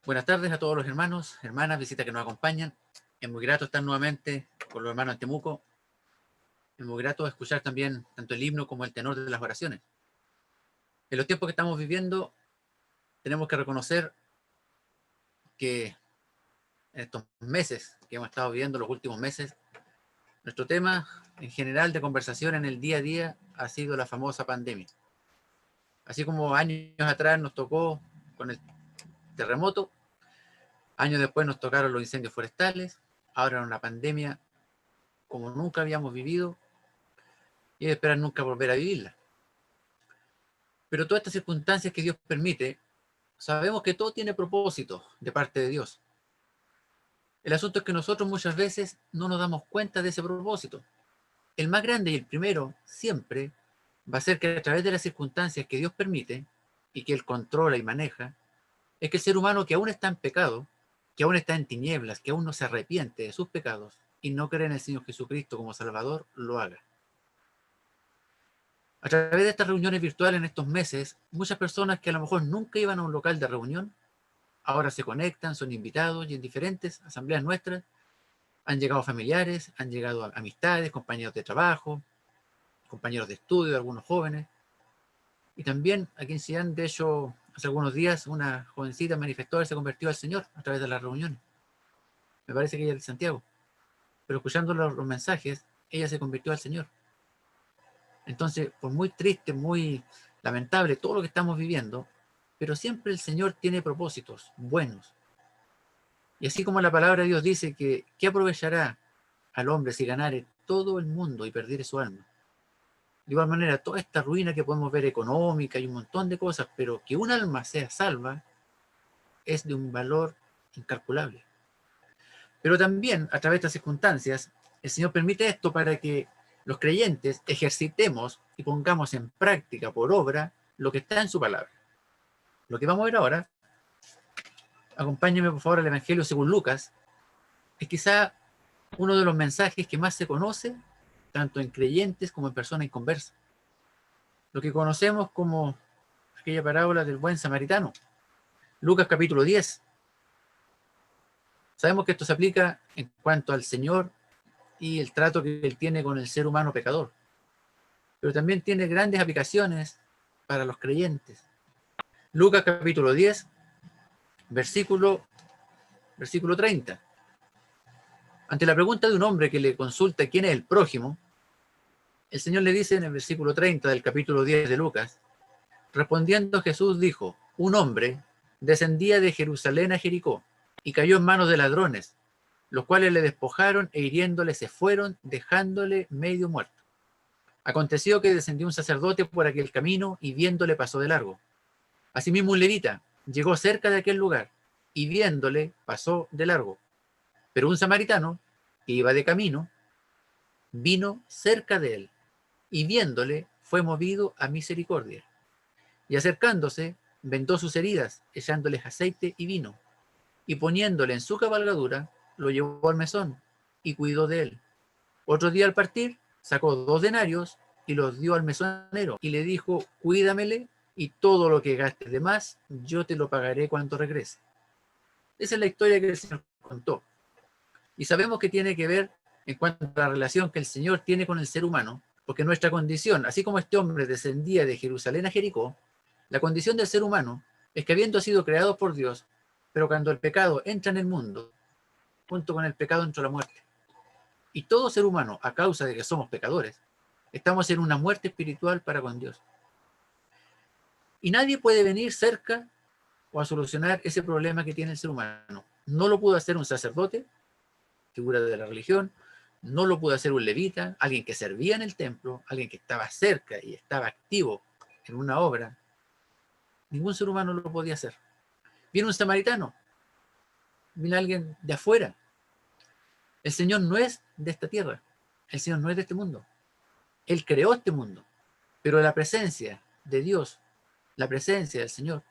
Buenas tardes a todos los hermanos, hermanas, visitas que nos acompañan. Es muy grato estar nuevamente con los hermanos en Temuco. Es muy grato escuchar también tanto el himno como el tenor de las oraciones. En los tiempos que estamos viviendo, tenemos que reconocer que en estos meses que hemos estado viviendo, los últimos meses, nuestro tema en general de conversación en el día a día ha sido la famosa pandemia. Así como años atrás nos tocó con el terremoto, años después nos tocaron los incendios forestales, ahora una pandemia como nunca habíamos vivido y de esperar nunca volver a vivirla. Pero todas estas circunstancias que Dios permite, sabemos que todo tiene propósito de parte de Dios. El asunto es que nosotros muchas veces no nos damos cuenta de ese propósito. El más grande y el primero siempre va a ser que a través de las circunstancias que Dios permite y que Él controla y maneja, es que el ser humano que aún está en pecado, que aún está en tinieblas, que aún no se arrepiente de sus pecados y no cree en el Señor Jesucristo como Salvador, lo haga. A través de estas reuniones virtuales en estos meses, muchas personas que a lo mejor nunca iban a un local de reunión, ahora se conectan, son invitados y en diferentes asambleas nuestras han llegado familiares, han llegado amistades, compañeros de trabajo, compañeros de estudio, algunos jóvenes. Y también aquí en Xi'an, de hecho, hace algunos días una jovencita manifestó haberse convertido al Señor a través de las reuniones. Me parece que ella es de Santiago. Pero escuchando los mensajes, ella se convirtió al Señor. Entonces, por muy triste, muy lamentable todo lo que estamos viviendo, pero siempre el Señor tiene propósitos buenos. Y así como la palabra de Dios dice que ¿qué aprovechará al hombre si ganare todo el mundo y perdiere su alma? De igual manera, toda esta ruina que podemos ver económica y un montón de cosas, pero que un alma sea salva, es de un valor incalculable. Pero también, a través de estas circunstancias, el Señor permite esto para que los creyentes ejercitemos y pongamos en práctica por obra lo que está en su palabra. Lo que vamos a ver ahora, acompáñenme por favor al Evangelio según Lucas, es quizá uno de los mensajes que más se conoce, tanto en creyentes como en personas inconversas. Lo que conocemos como aquella parábola del buen samaritano. Lucas capítulo 10. Sabemos que esto se aplica en cuanto al Señor y el trato que Él tiene con el ser humano pecador. Pero también tiene grandes aplicaciones para los creyentes. Lucas capítulo 10, versículo 30. Ante la pregunta de un hombre que le consulta quién es el prójimo, el Señor le dice en el versículo 30 del capítulo 10 de Lucas, respondiendo Jesús dijo, un hombre descendía de Jerusalén a Jericó y cayó en manos de ladrones, los cuales le despojaron e hiriéndole se fueron, dejándole medio muerto. Aconteció que descendió un sacerdote por aquel camino y viéndole pasó de largo. Asimismo un levita llegó cerca de aquel lugar y viéndole pasó de largo. Pero un samaritano que iba de camino vino cerca de él y viéndole fue movido a misericordia. Y acercándose vendó sus heridas, echándoles aceite y vino, y poniéndole en su cabalgadura, lo llevó al mesón y cuidó de él. Otro día al partir, sacó 2 denarios y los dio al mesonero y le dijo, cuídamele y todo lo que gastes de más, yo te lo pagaré cuando regrese. Esa es la historia que el Señor contó. Y sabemos que tiene que ver en cuanto a la relación que el Señor tiene con el ser humano, porque nuestra condición, así como este hombre descendía de Jerusalén a Jericó, la condición del ser humano es que habiendo sido creado por Dios, pero cuando el pecado entra en el mundo, junto con el pecado entra la muerte. Y todo ser humano, a causa de que somos pecadores, estamos en una muerte espiritual para con Dios. Y nadie puede venir cerca o a solucionar ese problema que tiene el ser humano. No lo pudo hacer un sacerdote, figura de la religión, no lo pudo hacer un levita, alguien que servía en el templo, alguien que estaba cerca y estaba activo en una obra. Ningún ser humano lo podía hacer. Viene un samaritano, viene alguien de afuera. El Señor no es de esta tierra, el Señor no es de este mundo. Él creó este mundo, pero la presencia de Dios, la presencia del Señor,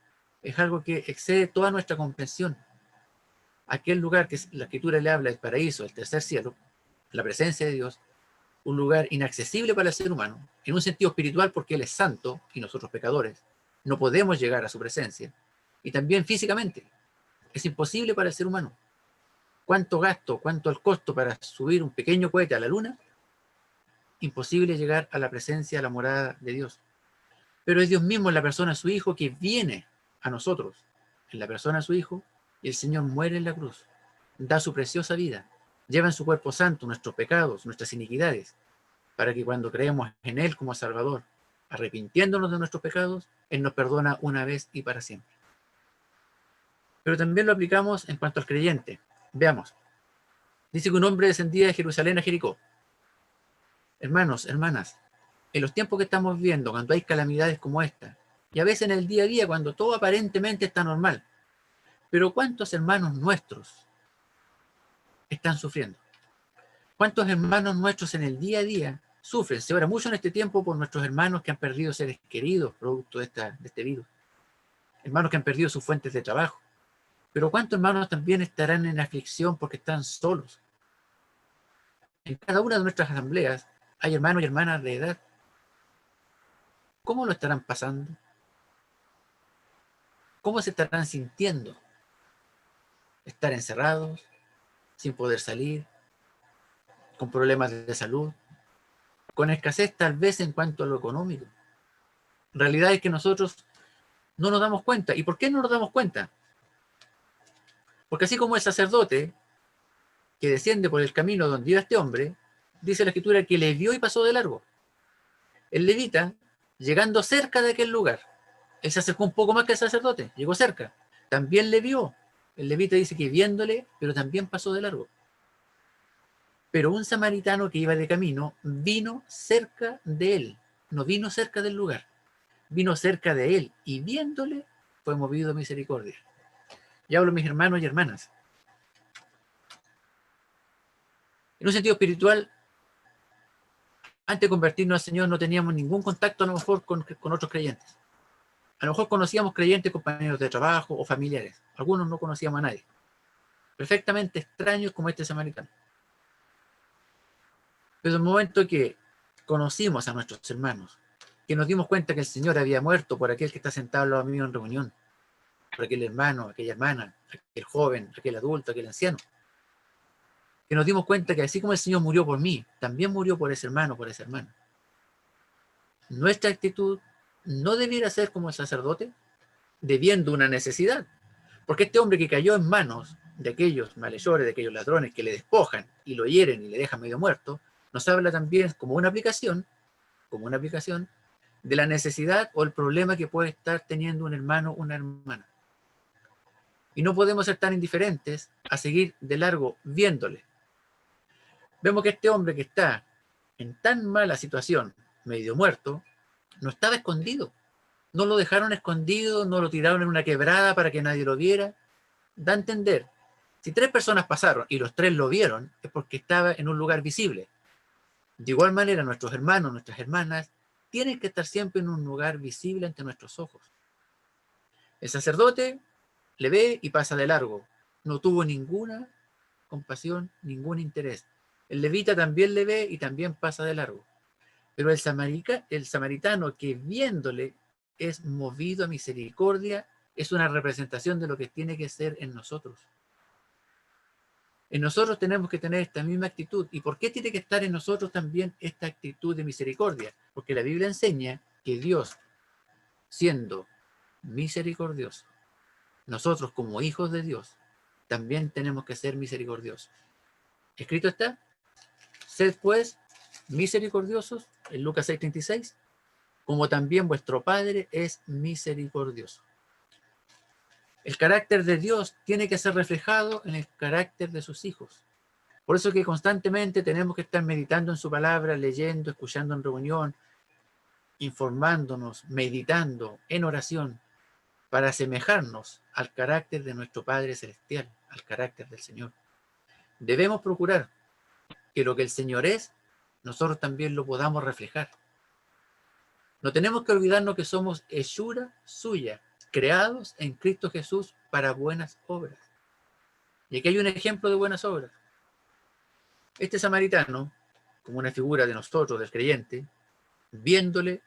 es algo que excede toda nuestra comprensión. Aquel lugar que la Escritura le habla, el paraíso, el tercer cielo, la presencia de Dios, un lugar inaccesible para el ser humano, en un sentido espiritual porque Él es santo y nosotros pecadores, no podemos llegar a su presencia, y también físicamente. Es imposible para el ser humano. ¿Cuánto gasto, cuánto el costo para subir un pequeño cohete a la luna? Imposible llegar a la presencia, a la morada de Dios. Pero es Dios mismo en la persona de su Hijo que viene a nosotros, en la persona de su Hijo, y el Señor muere en la cruz, da su preciosa vida, lleva en su cuerpo santo nuestros pecados, nuestras iniquidades, para que cuando creemos en Él como Salvador, arrepintiéndonos de nuestros pecados, Él nos perdona una vez y para siempre. Pero también lo aplicamos en cuanto al creyente. Veamos. Dice que un hombre descendía de Jerusalén a Jericó. Hermanos, hermanas, en los tiempos que estamos viviendo, cuando hay calamidades como esta, y a veces en el día a día, cuando todo aparentemente está normal, pero ¿cuántos hermanos nuestros están sufriendo? ¿Cuántos hermanos nuestros en el día a día sufren? Se ora mucho en este tiempo por nuestros hermanos que han perdido seres queridos producto de este virus, hermanos que han perdido sus fuentes de trabajo, pero ¿cuántos hermanos también estarán en aflicción porque están solos? En cada una de nuestras asambleas hay hermanos y hermanas de edad. ¿Cómo lo estarán pasando? ¿Cómo se estarán sintiendo? Estar encerrados, sin poder salir, con problemas de salud, con escasez tal vez en cuanto a lo económico. Realidad es que nosotros no nos damos cuenta. ¿Y por qué no nos damos cuenta? Porque así como el sacerdote que desciende por el camino donde iba este hombre, dice la Escritura que le vio y pasó de largo. El levita, llegando cerca de aquel lugar, él se acercó un poco más que el sacerdote, llegó cerca, también le vio. El levita dice que viéndole, pero también pasó de largo. Pero un samaritano que iba de camino vino cerca de él, no vino cerca del lugar, vino cerca de él y viéndole fue movido a misericordia. Y hablo, mis hermanos y hermanas. En un sentido espiritual, antes de convertirnos al Señor no teníamos ningún contacto a lo mejor con otros creyentes. A lo mejor conocíamos creyentes, compañeros de trabajo o familiares. Algunos no conocíamos a nadie. Perfectamente extraños como este samaritano. Pero en el momento que conocimos a nuestros hermanos, que nos dimos cuenta que el Señor había muerto por aquel que está sentado al lado mío en reunión, por aquel hermano, aquella hermana, aquel joven, aquel adulto, aquel anciano, que nos dimos cuenta que así como el Señor murió por mí, también murió por ese hermano, por esa hermana. Nuestra actitud no debiera ser como el sacerdote, debiendo una necesidad. Porque este hombre que cayó en manos de aquellos malhechores, de aquellos ladrones que le despojan y lo hieren y le dejan medio muerto, nos habla también como una aplicación de la necesidad o el problema que puede estar teniendo un hermano o una hermana. Y no podemos ser tan indiferentes a seguir de largo viéndole. Vemos que este hombre que está en tan mala situación, medio muerto, no estaba escondido. No lo dejaron escondido, no lo tiraron en una quebrada para que nadie lo viera. Da a entender, si 3 personas pasaron y los 3 lo vieron, es porque estaba en un lugar visible. De igual manera, nuestros hermanos, nuestras hermanas, tienen que estar siempre en un lugar visible ante nuestros ojos. El sacerdote le ve y pasa de largo. No tuvo ninguna compasión, ningún interés. El levita también le ve y también pasa de largo. Pero el samaritano que viéndole es movido a misericordia, es una representación de lo que tiene que ser en nosotros. En nosotros tenemos que tener esta misma actitud. ¿Y por qué tiene que estar en nosotros también esta actitud de misericordia? Porque la Biblia enseña que Dios, siendo misericordioso, nosotros como hijos de Dios, también tenemos que ser misericordiosos. Escrito está, sed pues misericordiosos, en Lucas 6:36, como también vuestro Padre es misericordioso. El carácter de Dios tiene que ser reflejado en el carácter de sus hijos. Por eso que constantemente tenemos que estar meditando en su palabra, leyendo, escuchando en reunión, informándonos, meditando en oración, para asemejarnos al carácter de nuestro Padre Celestial, al carácter del Señor. Debemos procurar que lo que el Señor es, nosotros también lo podamos reflejar. No tenemos que olvidarnos que somos hechura suya, creados en Cristo Jesús para buenas obras. Y aquí hay un ejemplo de buenas obras. Este samaritano, como una figura de nosotros, del creyente, viéndole,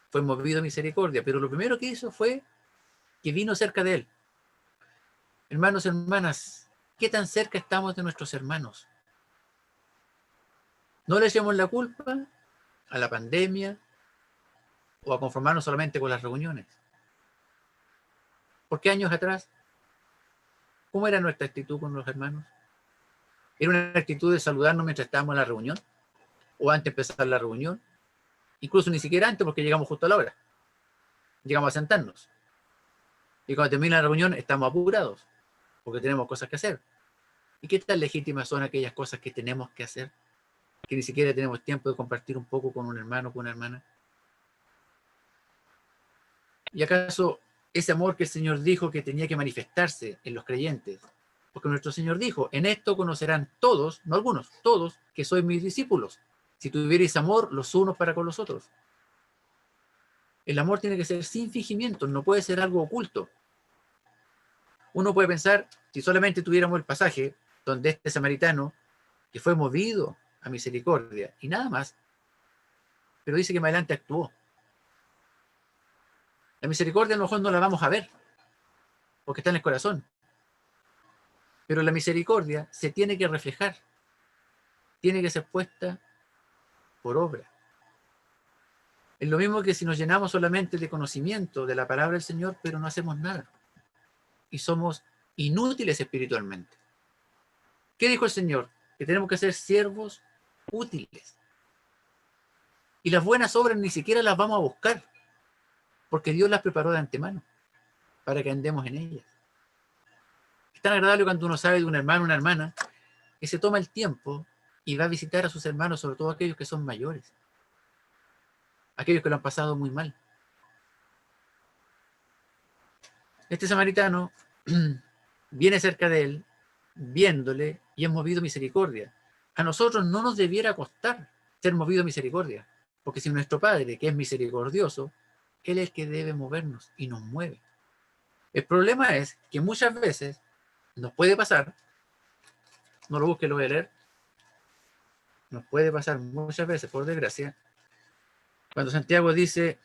fue movido a misericordia, pero lo primero que hizo fue que vino cerca de él. Hermanos, hermanas, ¿qué tan cerca estamos de nuestros hermanos? No le echemos la culpa a la pandemia o a conformarnos solamente con las reuniones. Porque años atrás, ¿cómo era nuestra actitud con los hermanos? ¿Era una actitud de saludarnos mientras estábamos en la reunión? ¿O antes de empezar la reunión? Incluso ni siquiera antes, porque llegamos justo a la hora. Llegamos a sentarnos. Y cuando termina la reunión estamos apurados, porque tenemos cosas que hacer. ¿Y qué tan legítimas son aquellas cosas que tenemos que hacer? Que ni siquiera tenemos tiempo de compartir un poco con un hermano o con una hermana. ¿Y acaso ese amor que el Señor dijo que tenía que manifestarse en los creyentes? Porque nuestro Señor dijo, en esto conocerán todos, no algunos, todos, que sois mis discípulos, si tuvierais amor los unos para con los otros. El amor tiene que ser sin fingimientos, no puede ser algo oculto. Uno puede pensar, si solamente tuviéramos el pasaje donde este samaritano, que fue movido a misericordia, y nada más, pero dice que más adelante actuó. La misericordia a lo mejor no la vamos a ver, porque está en el corazón. Pero la misericordia se tiene que reflejar, tiene que ser puesta por obra. Es lo mismo que si nos llenamos solamente de conocimiento de la palabra del Señor, pero no hacemos nada. Y somos inútiles espiritualmente. ¿Qué dijo el Señor? Que tenemos que ser siervos útiles. Y las buenas obras ni siquiera las vamos a buscar, porque Dios las preparó de antemano, para que andemos en ellas. Es tan agradable cuando uno sabe de un hermano o una hermana que se toma el tiempo y va a visitar a sus hermanos, sobre todo aquellos que son mayores, aquellos que lo han pasado muy mal. Este samaritano viene cerca de él, viéndole, y es movido a misericordia. A nosotros no nos debiera costar ser movido a misericordia, porque si nuestro Padre, que es misericordioso, Él es el que debe movernos y nos mueve. El problema es que muchas veces nos puede pasar, no lo busque, lo voy a leer, nos puede pasar muchas veces, por desgracia, cuando Santiago dice,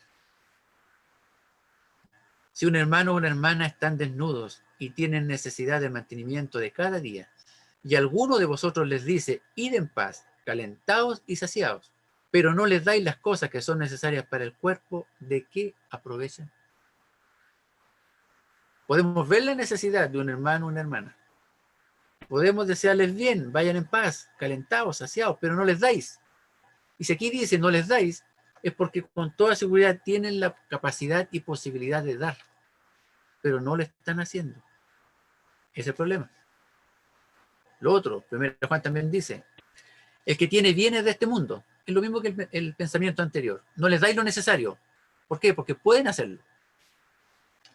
si un hermano o una hermana están desnudos y tienen necesidad de mantenimiento de cada día, y alguno de vosotros les dice, id en paz, calentaos y saciaos, pero no les dais las cosas que son necesarias para el cuerpo, ¿de qué aprovechan? Podemos ver la necesidad de un hermano o una hermana. Podemos desearles bien, vayan en paz, calentaos, saciaos, pero no les dais. Y si aquí dice no les dais, es porque con toda seguridad tienen la capacidad y posibilidad de dar, pero no lo están haciendo. Ese es el problema. Lo otro, 1 Juan también dice, el que tiene bienes de este mundo, es lo mismo que el pensamiento anterior. No les dais lo necesario. ¿Por qué? Porque pueden hacerlo.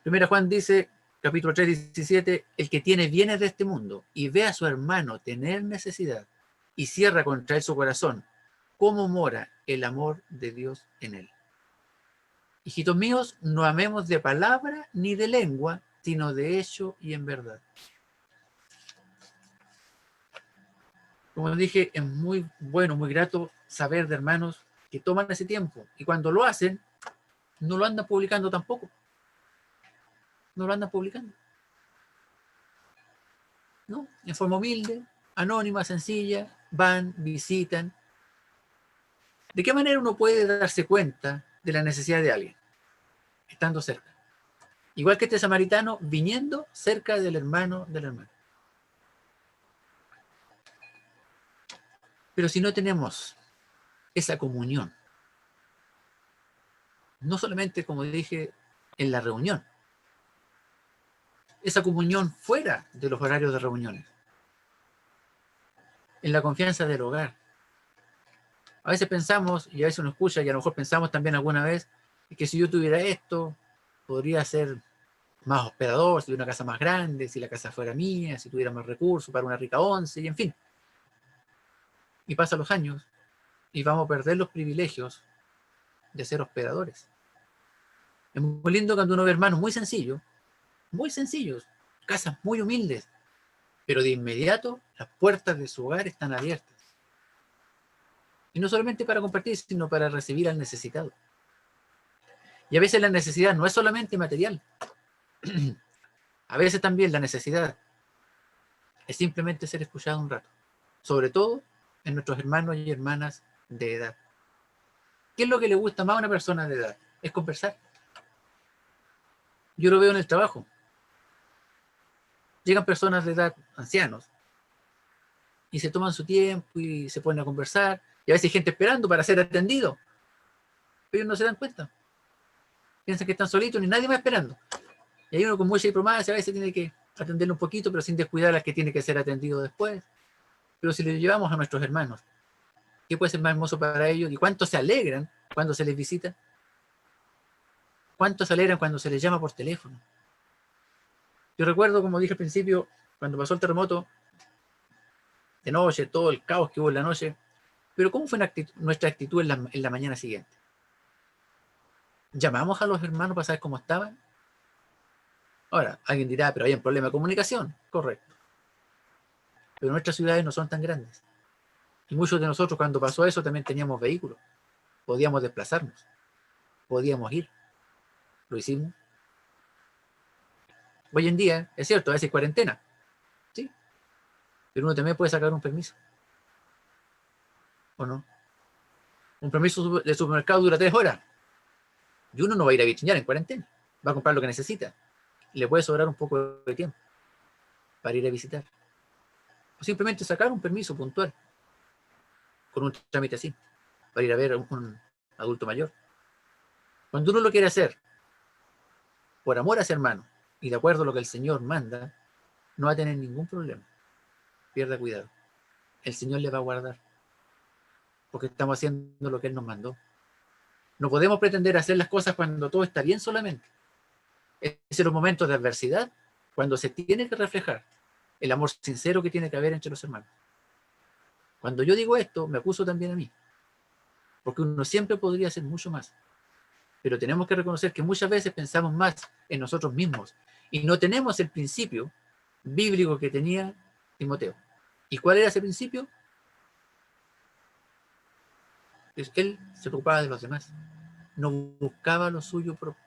1 Juan dice, capítulo 3, 17, el que tiene bienes de este mundo y ve a su hermano tener necesidad y cierra contra él su corazón, ¿cómo mora el amor de Dios en él? Hijitos míos, no amemos de palabra ni de lengua, sino de hecho y en verdad. Como dije, es muy bueno, muy grato saber de hermanos que toman ese tiempo y cuando lo hacen, no lo andan publicando tampoco. No lo andan publicando. ¿No? En forma humilde, anónima, sencilla, van, visitan. ¿De qué manera uno puede darse cuenta de la necesidad de alguien? Estando cerca. Igual que este samaritano viniendo cerca del hermano del hermano. Pero si no tenemos esa comunión, no solamente, como dije, en la reunión, esa comunión fuera de los horarios de reuniones, en la confianza del hogar. A veces pensamos, y a veces uno escucha, y a lo mejor pensamos también alguna vez, que si yo tuviera esto, podría ser más hospedador, si tuviera una casa más grande, si la casa fuera mía, si tuviera más recursos para una rica once, y en fin. Y pasan los años, y vamos a perder los privilegios de ser hospedadores. Es muy lindo cuando uno ve hermanos muy sencillos, casas muy humildes, pero de inmediato las puertas de su hogar están abiertas. Y no solamente para compartir, sino para recibir al necesitado. Y a veces la necesidad no es solamente material. A veces también la necesidad es simplemente ser escuchado un rato, sobre todo en nuestros hermanos y hermanas de edad. ¿Qué es lo que le gusta más a una persona de edad? Es conversar. Yo lo veo en el trabajo. Llegan personas de edad, ancianos, y se toman su tiempo y se ponen a conversar, y a veces hay gente esperando para ser atendido, pero ellos no se dan cuenta. Piensan que están solitos, ni nadie más esperando. Y hay uno con mucha diplomacia, a veces tiene que atenderle un poquito, pero sin descuidar a las que tiene que ser atendido después. Pero si le llevamos a nuestros hermanos, ¿qué puede ser más hermoso para ellos? ¿Y cuánto se alegran cuando se les visita? ¿Cuánto se alegran cuando se les llama por teléfono? Yo recuerdo, como dije al principio, cuando pasó el terremoto, de noche, todo el caos que hubo en la noche, pero ¿cómo fue nuestra actitud en la mañana siguiente? ¿Llamamos a los hermanos para saber cómo estaban? Ahora, alguien dirá, pero hay un problema de comunicación. Correcto. Pero nuestras ciudades no son tan grandes. Y muchos de nosotros cuando pasó eso también teníamos vehículos. Podíamos desplazarnos. Podíamos ir. Lo hicimos. Hoy en día, es cierto, a veces hay cuarentena. Sí. Pero uno también puede sacar un permiso. ¿O no? Un permiso de supermercado dura 3 horas. Y uno no va a ir a bichingar en cuarentena. Va a comprar lo que necesita. Y le puede sobrar un poco de tiempo para ir a visitar. O simplemente sacar un permiso puntual. Con un trámite así. Para ir a ver a un adulto mayor. Cuando uno lo quiere hacer por amor a ese hermano y de acuerdo a lo que el Señor manda, no va a tener ningún problema. Pierda cuidado. El Señor le va a guardar. Porque estamos haciendo lo que Él nos mandó. No podemos pretender hacer las cosas cuando todo está bien solamente. Es en los momentos de adversidad cuando se tiene que reflejar el amor sincero que tiene que haber entre los hermanos. Cuando yo digo esto, me acuso también a mí. Porque uno siempre podría hacer mucho más. Pero tenemos que reconocer que muchas veces pensamos más en nosotros mismos y no tenemos el principio bíblico que tenía Timoteo. ¿Y cuál era ese principio? Él se preocupaba de los demás, no buscaba lo suyo propio.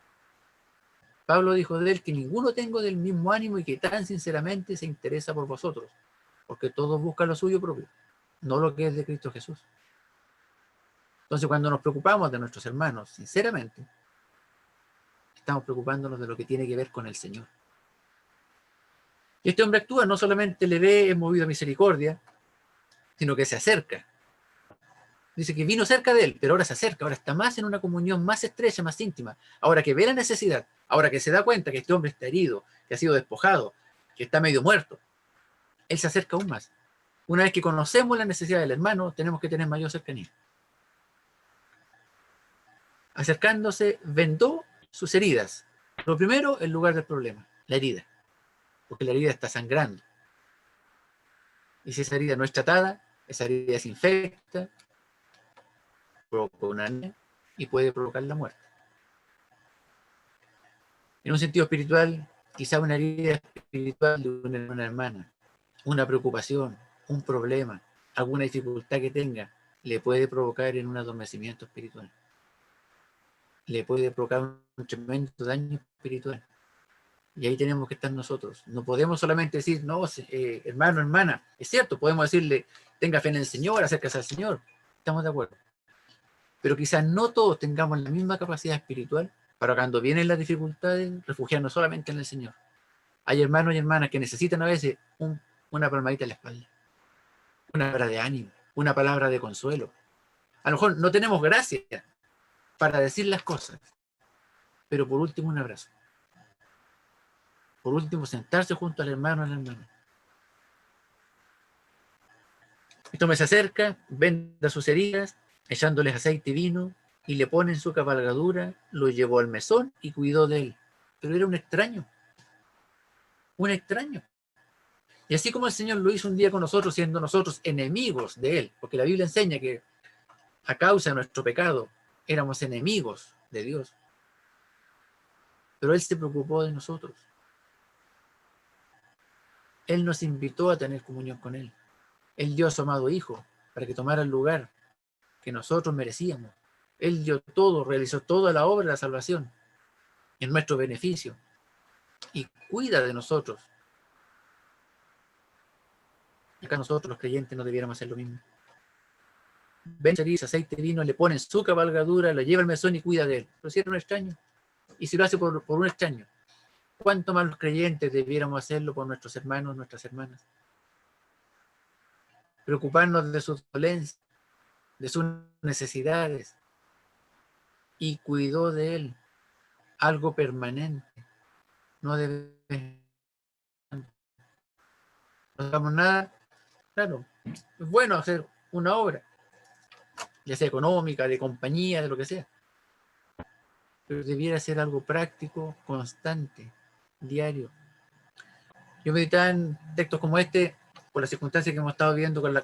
Pablo dijo de él que ninguno tengo del mismo ánimo y que tan sinceramente se interesa por vosotros, porque todos buscan lo suyo propio, no lo que es de Cristo Jesús. Entonces, cuando nos preocupamos de nuestros hermanos, sinceramente, estamos preocupándonos de lo que tiene que ver con el Señor. Y este hombre actúa, no solamente le ve movido a misericordia, sino que se acerca. Dice que vino cerca de él, pero ahora se acerca, ahora está más en una comunión más estrecha, más íntima. Ahora que ve la necesidad, ahora que se da cuenta que este hombre está herido, que ha sido despojado, que está medio muerto, él se acerca aún más. Una vez que conocemos la necesidad del hermano, tenemos que tener mayor cercanía. Acercándose, vendó sus heridas. Lo primero, el lugar del problema, la herida, porque la herida está sangrando. Y si esa herida no es tratada, esa herida se infecta, provoca una anemia y puede provocar la muerte. En un sentido espiritual, quizá una herida espiritual de una hermana, una preocupación, un problema, alguna dificultad que tenga, le puede provocar en un adormecimiento espiritual. Le puede provocar un tremendo daño espiritual. Y ahí tenemos que estar nosotros. No podemos solamente decir, no, hermano, hermana. Es cierto, podemos decirle, tenga fe en el Señor, acérquese al Señor. Estamos de acuerdo. Pero quizás no todos tengamos la misma capacidad espiritual para cuando vienen las dificultades, refugiarnos solamente en el Señor. Hay hermanos y hermanas que necesitan a veces una palmadita en la espalda, una palabra de ánimo, una palabra de consuelo. A lo mejor no tenemos gracia para decir las cosas, pero por último un abrazo. Por último, sentarse junto al hermano o a la hermana. Esto me se acerca, venda sus heridas, echándoles aceite y vino, y le pone en su cabalgadura, lo llevó al mesón y cuidó de él. Pero era un extraño. Un extraño. Y así como el Señor lo hizo un día con nosotros, siendo nosotros enemigos de Él, porque la Biblia enseña que a causa de nuestro pecado éramos enemigos de Dios, pero Él se preocupó de nosotros. Él nos invitó a tener comunión con Él. Él dio a su amado Hijo para que tomara el lugar que nosotros merecíamos. Él dio todo, realizó toda la obra de la salvación en nuestro beneficio. y cuida de nosotros. Acá nosotros los creyentes no debiéramos hacer lo mismo. Ven, aceite, vino, le ponen su cabalgadura, lo lleva al mesón y cuida de él. Pero si era un extraño, y si lo hace por un extraño, ¿cuánto más los creyentes debiéramos hacerlo por nuestros hermanos, nuestras hermanas? Preocuparnos de sus dolencias, de sus necesidades, y cuidó de él, algo permanente. No debe, no hagamos nada, claro, es bueno hacer una obra, ya sea económica, de compañía, de lo que sea, pero debiera ser algo práctico, constante, diario. Yo meditaba en textos como este, por las circunstancias que hemos estado viendo con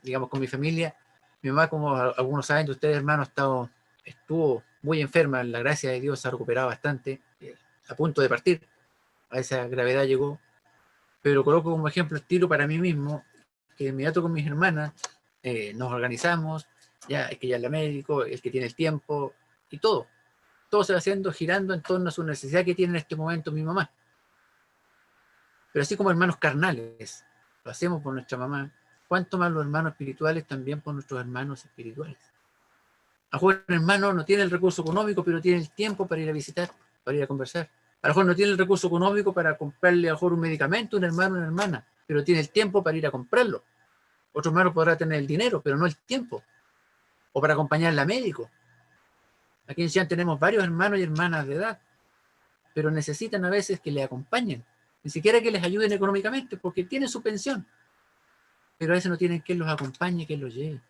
digamos, con mi familia. Mi mamá, como algunos saben de ustedes, hermanos, estuvo muy enferma, la gracia de Dios se ha recuperado bastante, a punto de partir, a esa gravedad llegó, pero coloco como ejemplo estilo para mí mismo, que inmediato con mis hermanas, nos organizamos, ya es que ya es la médico, el que tiene el tiempo, y todo se va haciendo girando en torno a su necesidad que tiene en este momento mi mamá. Pero así como hermanos carnales, lo hacemos por nuestra mamá, ¿cuánto más los hermanos espirituales también por nuestros hermanos espirituales? A lo mejor un hermano no tiene el recurso económico, pero tiene el tiempo para ir a visitar, para ir a conversar. A lo mejor no tiene el recurso económico para comprarle a lo mejor un medicamento a un hermano o una hermana, pero tiene el tiempo para ir a comprarlo. Otro hermano podrá tener el dinero, pero no el tiempo. O para acompañarle a médico. Aquí en Chillán tenemos varios hermanos y hermanas de edad, pero necesitan a veces que le acompañen. Ni siquiera que les ayuden económicamente, porque tienen su pensión. Pero a veces no tienen quien los acompañe, quien los lleve.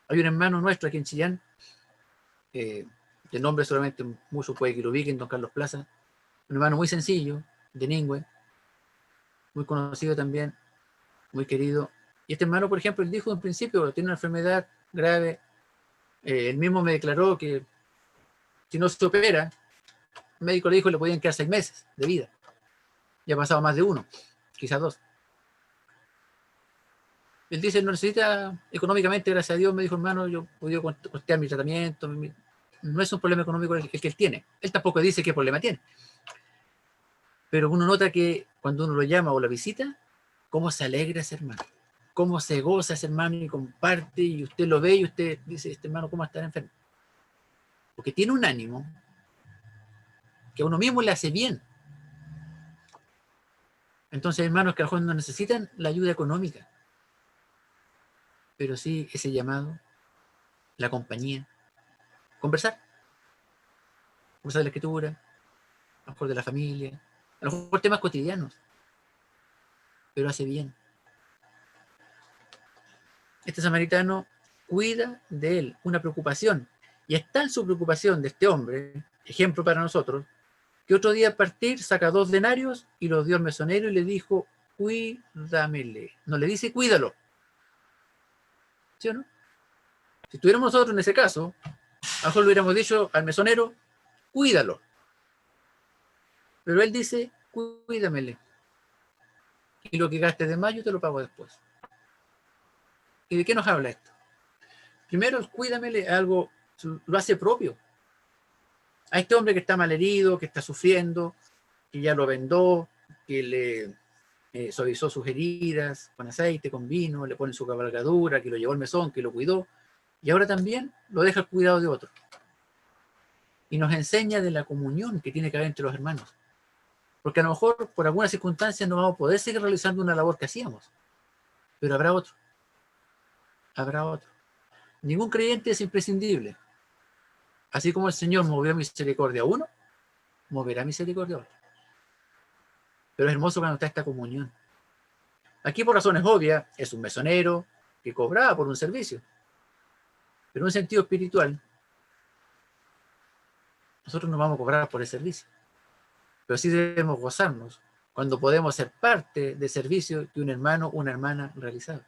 Hay un hermano nuestro aquí en Chillán, de nombre solamente mucho puede que lo ubiquen, don Carlos Plaza, un hermano muy sencillo, de Ningüe, muy conocido también, muy querido. Y este hermano, por ejemplo, él dijo en principio, tiene una enfermedad grave, él mismo me declaró que si no se opera, el médico le dijo que le podían quedar 6 meses de vida. Ya ha pasado más de uno, quizás 2. Él dice, no necesita económicamente, gracias a Dios, me dijo, hermano, yo he podido costear mi tratamiento, no es un problema económico el que él tiene. Él tampoco dice qué problema tiene. Pero uno nota que cuando uno lo llama o la visita, cómo se alegra ese hermano, cómo se goza ese hermano y comparte, y usted lo ve y usted dice, este hermano, ¿cómo está enfermo? Porque tiene un ánimo que a uno mismo le hace bien. Entonces, hermanos que a lo mejor no necesitan la ayuda económica, pero sí ese llamado, la compañía, conversar de la escritura, a lo mejor de la familia, a lo mejor temas cotidianos, pero hace bien. Este samaritano cuida de él, una preocupación, y es tal su preocupación de este hombre, ejemplo para nosotros, que otro día al partir saca 2 denarios y los dio al mesonero y le dijo, cuídamele. No le dice cuídalo, ¿sí o no? Si estuviéramos nosotros en ese caso, a lo mejor le hubiéramos dicho al mesonero, cuídalo. Pero él dice, cuídamele. Y lo que gastes de más yo te lo pago después. ¿Y de qué nos habla esto? Primero, el cuídamele algo, lo hace propio. A este hombre que está malherido, que está sufriendo, que ya lo vendó, que le suavizó sus heridas con aceite, con vino, le pone su cabalgadura, que lo llevó al mesón, que lo cuidó, y ahora también lo deja al cuidado de otro. Y nos enseña de la comunión que tiene que haber entre los hermanos. Porque a lo mejor por algunas circunstancias no vamos a poder seguir realizando una labor que hacíamos, pero habrá otro, habrá otro. Ningún creyente es imprescindible. Así como el Señor movió misericordia a uno, moverá misericordia a otro. Pero es hermoso cuando está esta comunión. Aquí por razones obvias es un mesonero que cobraba por un servicio. Pero en un sentido espiritual, nosotros no vamos a cobrar por el servicio. Pero sí debemos gozarnos cuando podemos ser parte del servicio que un hermano o una hermana realizado.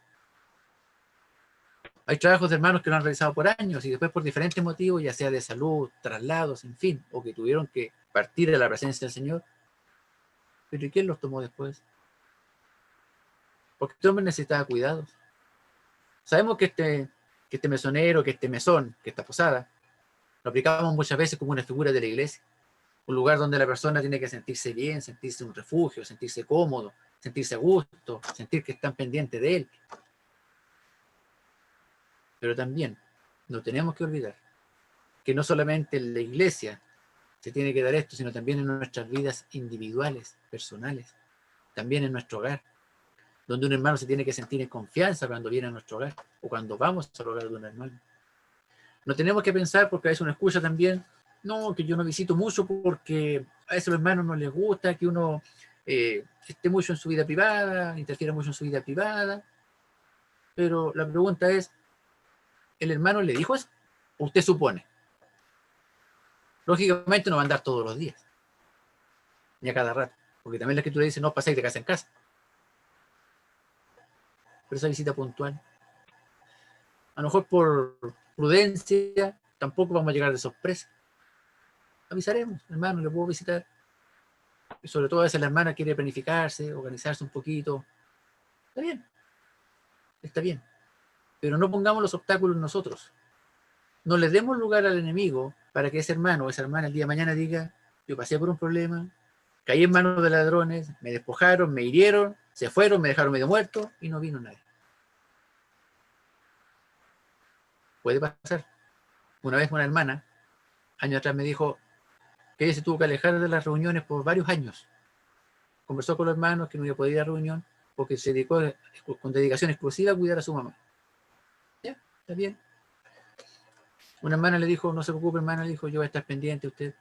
Hay trabajos de hermanos que lo han realizado por años y después por diferentes motivos, ya sea de salud, traslados, en fin, o que tuvieron que partir de la presencia del Señor. Pero ¿y quién los tomó después? Porque este hombre necesitaba cuidados. Sabemos que este mesonero, que este mesón, que esta posada, lo aplicamos muchas veces como una figura de la iglesia. un lugar donde la persona tiene que sentirse bien, sentirse un refugio, sentirse cómodo, sentirse a gusto, sentir que están pendientes de él. Pero también no tenemos que olvidar que no solamente en la iglesia se tiene que dar esto, sino también en nuestras vidas individuales, personales, también en nuestro hogar, donde un hermano se tiene que sentir en confianza cuando viene a nuestro hogar o cuando vamos al hogar de un hermano. No tenemos que pensar, porque a veces uno escucha también, no, que yo no visito mucho porque a esos hermanos no les gusta que uno esté mucho en su vida privada, interfiera mucho en su vida privada. Pero la pregunta es, ¿el hermano le dijo eso? ¿O usted supone? Lógicamente no va a andar todos los días, ni a cada rato, porque también la escritura dice, no paséis de casa en casa. Pero esa visita puntual, a lo mejor por prudencia, tampoco vamos a llegar de sorpresa. Avisaremos, hermano, le puedo visitar. Y sobre todo a veces la hermana quiere planificarse, organizarse un poquito. Está bien, está bien. Pero no pongamos los obstáculos nosotros. No le demos lugar al enemigo para que ese hermano o esa hermana el día de mañana diga, yo pasé por un problema, caí en manos de ladrones, me despojaron, me hirieron, se fueron, me dejaron medio muerto y no vino nadie. Puede pasar. Una vez una hermana, años atrás, me dijo que ella se tuvo que alejar de las reuniones por varios años. Conversó con los hermanos que no iba a poder ir a la reunión porque se dedicó con dedicación exclusiva a cuidar a su mamá. Ya, está bien. Una hermana le dijo, no se preocupe, hermana, le dijo, yo voy a estar pendiente de usted.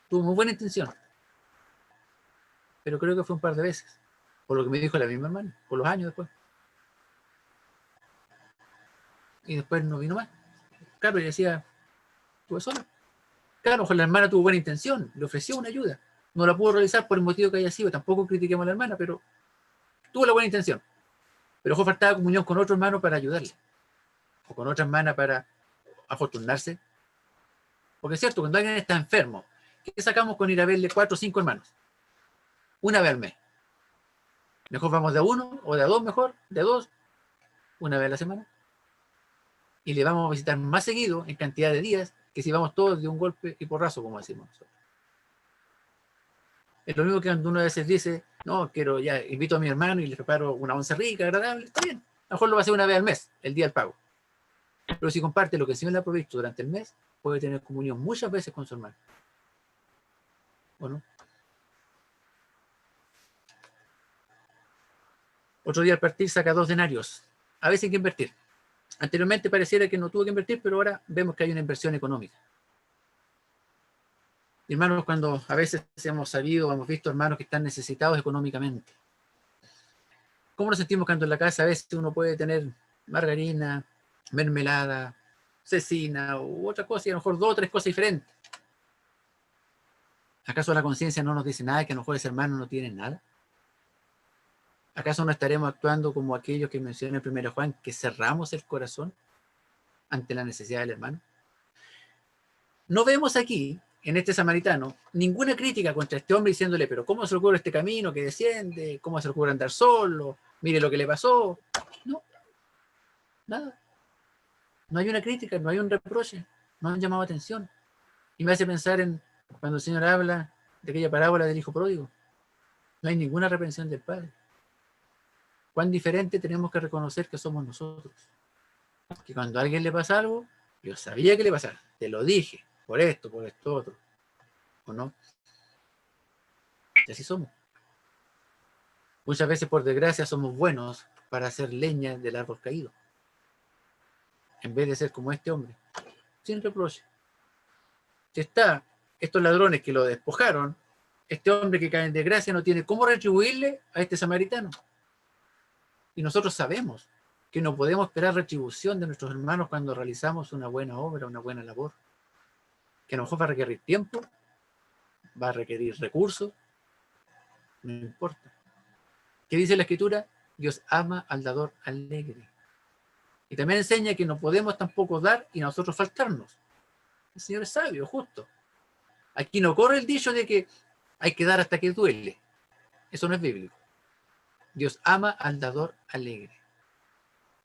Tuvo muy buena intención, pero creo que fue un par de veces, por lo que me dijo la misma hermana, por los años después. Y después no vino más. Claro, y decía, estuve sola. Claro, la hermana tuvo buena intención, le ofreció una ayuda. No la pudo realizar por el motivo que haya sido, tampoco critiquemos a la hermana, pero tuvo la buena intención. Pero ojo, faltaba comunión con otro hermano para ayudarle, o con otra hermana para afortunarse. Porque es cierto, cuando alguien está enfermo, ¿qué sacamos con ir a verle 4 o 5 hermanos? Una vez al mes. Mejor vamos de a uno, o de a dos mejor, de a dos, una vez a la semana. Y le vamos a visitar más seguido, en cantidad de días, que si vamos todos de un golpe y porrazo, como decimos nosotros. Es lo mismo que cuando uno a veces dice, no, quiero ya, invito a mi hermano y le preparo una once rica, agradable, está bien. A lo mejor lo va a hacer una vez al mes, el día del pago. Pero si comparte lo que el Señor le ha provisto durante el mes, puede tener comunión muchas veces con su hermano. ¿O no? Otro día al partir saca 2 denarios. A veces hay que invertir. Anteriormente pareciera que no tuvo que invertir, pero ahora vemos que hay una inversión económica. Hermanos, cuando a veces hemos sabido, hemos visto hermanos que están necesitados económicamente. ¿Cómo nos sentimos cuando en la casa a veces uno puede tener margarina, mermelada, cecina u otra cosa, y a lo mejor 2 o 3 cosas diferentes? ¿Acaso la conciencia no nos dice nada, que a lo mejor ese hermano no tiene nada? ¿Acaso no estaremos actuando como aquellos que menciona el 1 Juan, que cerramos el corazón ante la necesidad del hermano? No vemos aquí, en este samaritano, ninguna crítica contra este hombre diciéndole, pero ¿cómo se le ocurre este camino que desciende? ¿Cómo se le ocurre andar solo? Mire lo que le pasó. No, nada. No hay una crítica, no hay un reproche, no han llamado atención. Y me hace pensar en cuando el Señor habla de aquella parábola del hijo pródigo. No hay ninguna reprensión del Padre. Cuán diferente tenemos que reconocer que somos nosotros. Que cuando a alguien le pasa algo, yo sabía que le pasara, te lo dije, por esto otro. ¿O no? Y así somos. Muchas veces, por desgracia, somos buenos para hacer leña del árbol caído, en vez de ser como este hombre, sin reproche. Si está estos ladrones que lo despojaron, este hombre que cae en desgracia no tiene cómo retribuirle a este samaritano. Y nosotros sabemos que no podemos esperar retribución de nuestros hermanos cuando realizamos una buena obra, una buena labor, que a lo mejor va a requerir tiempo, va a requerir recursos, no importa. ¿Qué dice la Escritura? Dios ama al dador alegre. Y también enseña que no podemos tampoco dar y nosotros faltarnos. El Señor es sabio, justo. Aquí no corre el dicho de que hay que dar hasta que duele. Eso no es bíblico. Dios ama al dador alegre.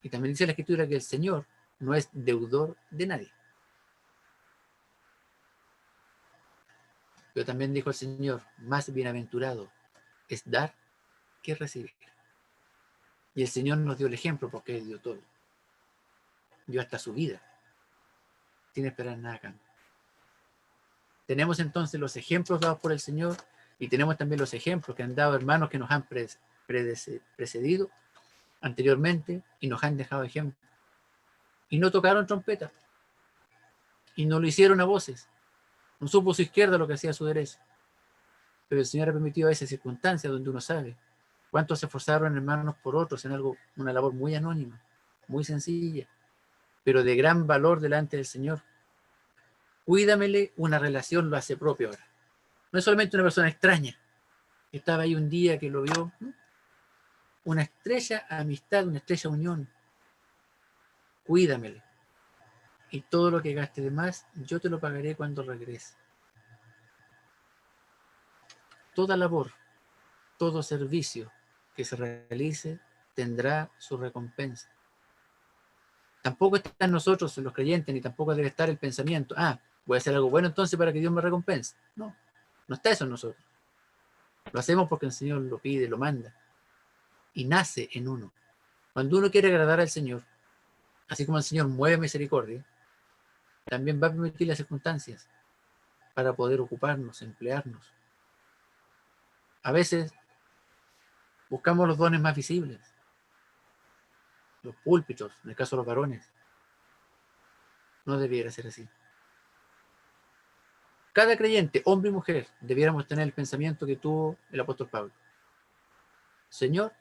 Y también dice la Escritura que el Señor no es deudor de nadie. Pero también dijo el Señor, más bienaventurado es dar que recibir. Y el Señor nos dio el ejemplo porque Él dio todo. Dio hasta su vida, sin esperar nada a cambio. Tenemos entonces los ejemplos dados por el Señor y tenemos también los ejemplos que han dado hermanos que nos han precedido anteriormente y nos han dejado ejemplos. Y no tocaron trompeta. Y no lo hicieron a voces. No supo su izquierda lo que hacía su derecha. Pero el Señor ha permitido a esas circunstancias donde uno sabe cuántos se esforzaron hermanos por otros en algo, una labor muy anónima, muy sencilla, pero de gran valor delante del Señor. Cuídamele, una relación lo hace propio ahora. No es solamente una persona extraña, que estaba ahí un día que lo vio, ¿no? Una estrecha amistad, una estrecha unión. Cuídamele. Y todo lo que gaste de más, yo te lo pagaré cuando regrese. Toda labor, todo servicio que se realice tendrá su recompensa. Tampoco está en nosotros, en los creyentes, ni tampoco debe estar el pensamiento, voy a hacer algo bueno entonces para que Dios me recompense. No, no está eso en nosotros. Lo hacemos porque el Señor lo pide, lo manda. Y nace en uno. Cuando uno quiere agradar al Señor, así como el Señor mueve misericordia, también va a permitir las circunstancias para poder ocuparnos, emplearnos. A veces buscamos los dones más visibles, los púlpitos, en el caso de los varones. No debiera ser así. Cada creyente, hombre y mujer, debiéramos tener el pensamiento que tuvo el apóstol Pablo. Señor,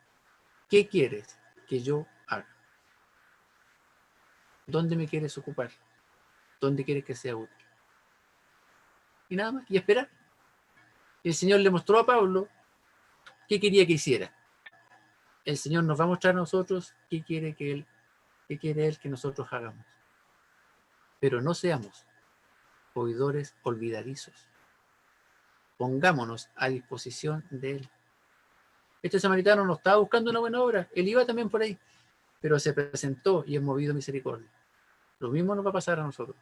¿qué quieres que yo haga? ¿Dónde me quieres ocupar? ¿Dónde quieres que sea útil? Y nada más, y esperar. Y el Señor le mostró a Pablo qué quería que hiciera. El Señor nos va a mostrar a nosotros qué quiere Él que nosotros hagamos. Pero no seamos oidores olvidadizos. Pongámonos a disposición de Él. Este samaritano no estaba buscando una buena obra, él iba también por ahí, pero se presentó y es movido a misericordia. Lo mismo nos va a pasar a nosotros,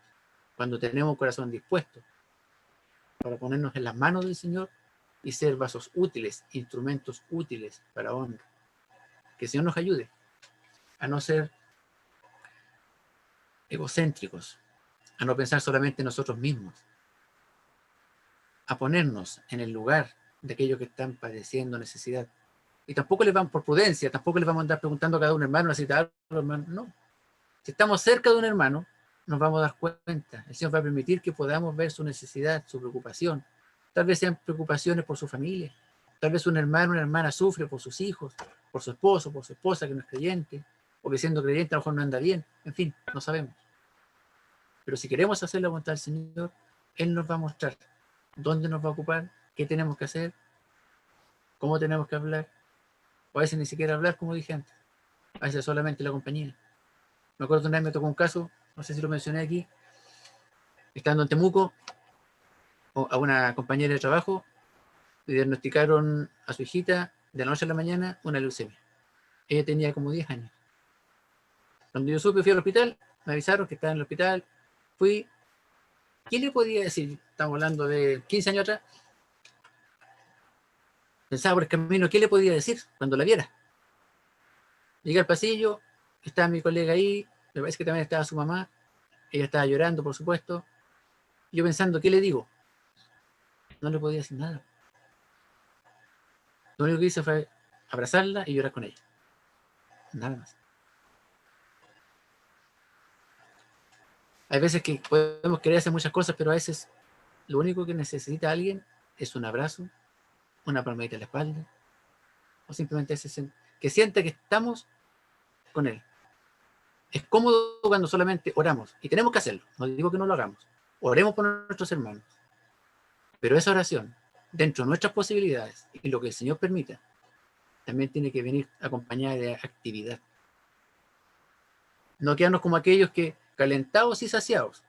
cuando tenemos un corazón dispuesto para ponernos en las manos del Señor y ser vasos útiles, instrumentos útiles para honra. Que el Señor nos ayude a no ser egocéntricos, a no pensar solamente en nosotros mismos, a ponernos en el lugar de aquellos que están padeciendo necesidad. Y tampoco les vamos, por prudencia, tampoco les vamos a andar preguntando a cada un hermano, necesita algo, hermano. No. Si estamos cerca de un hermano, nos vamos a dar cuenta. El Señor va a permitir que podamos ver su necesidad, su preocupación. Tal vez sean preocupaciones por su familia. Tal vez un hermano o una hermana sufre por sus hijos, por su esposo, por su esposa que no es creyente, o que siendo creyente a lo mejor no anda bien. En fin, no sabemos. Pero si queremos hacer la voluntad del Señor, Él nos va a mostrar dónde nos va a ocupar, qué tenemos que hacer, cómo tenemos que hablar. O a veces ni siquiera hablar, como dije antes. A veces solamente la compañía. Me acuerdo una vez me tocó un caso, no sé si lo mencioné aquí, estando en Temuco, a una compañera de trabajo, le diagnosticaron a su hijita de la noche a la mañana una leucemia. Ella tenía como 10 años. Cuando yo supe, fui al hospital, me avisaron que estaba en el hospital, fui. ¿Qué le podía decir? Estamos hablando de 15 años atrás. Pensaba por el camino, ¿qué le podía decir cuando la viera? Llegué al pasillo, estaba mi colega ahí, me parece que también estaba su mamá, ella estaba llorando, por supuesto. Yo pensando, ¿qué le digo? No le podía decir nada. Lo único que hice fue abrazarla y llorar con ella. Nada más. Hay veces que podemos querer hacer muchas cosas, pero a veces lo único que necesita alguien es un abrazo, una palmadita en la espalda, o simplemente que sienta que estamos con él. Es cómodo cuando solamente oramos, y tenemos que hacerlo, no digo que no lo hagamos. Oremos por nuestros hermanos, pero esa oración, dentro de nuestras posibilidades y lo que el Señor permita, también tiene que venir acompañada de actividad. No quedarnos como aquellos que calentados y saciados.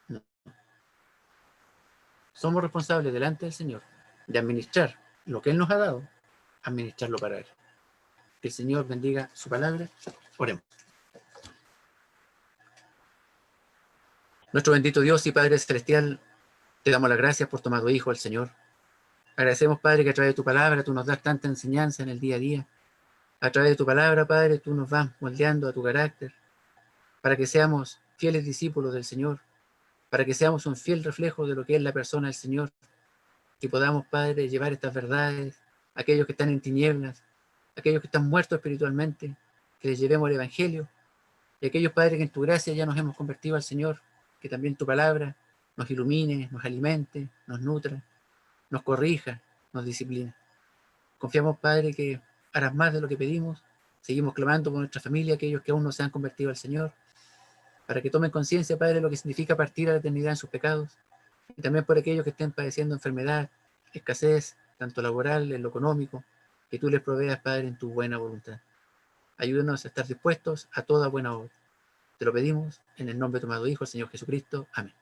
No. Somos responsables delante del Señor de administrar lo que Él nos ha dado, administrarlo para Él. Que el Señor bendiga su palabra. Oremos. Nuestro bendito Dios y Padre Celestial, Te damos las gracias por tu amado Hijo, el Señor. Agradecemos, Padre, que a través de tu palabra tú nos das tanta enseñanza en el día a día. A través de tu palabra, Padre, tú nos vas moldeando a tu carácter para que seamos fieles discípulos del Señor, para que seamos un fiel reflejo de lo que es la persona del Señor, que podamos, Padre, llevar estas verdades a aquellos que están en tinieblas, a aquellos que están muertos espiritualmente, que les llevemos el Evangelio, y a aquellos, Padre, que en tu gracia ya nos hemos convertido al Señor, que también tu palabra nos ilumine, nos alimente, nos nutra, nos corrija, nos disciplina. Confiamos, Padre, que harás más de lo que pedimos. Seguimos clamando por nuestra familia, aquellos que aún no se han convertido al Señor, para que tomen conciencia, Padre, de lo que significa partir a la eternidad en sus pecados, y también por aquellos que estén padeciendo enfermedad, escasez, tanto laboral, en lo económico, que tú les proveas, Padre, en tu buena voluntad. Ayúdanos a estar dispuestos a toda buena obra. Te lo pedimos en el nombre de tu amado Hijo, el Señor Jesucristo. Amén.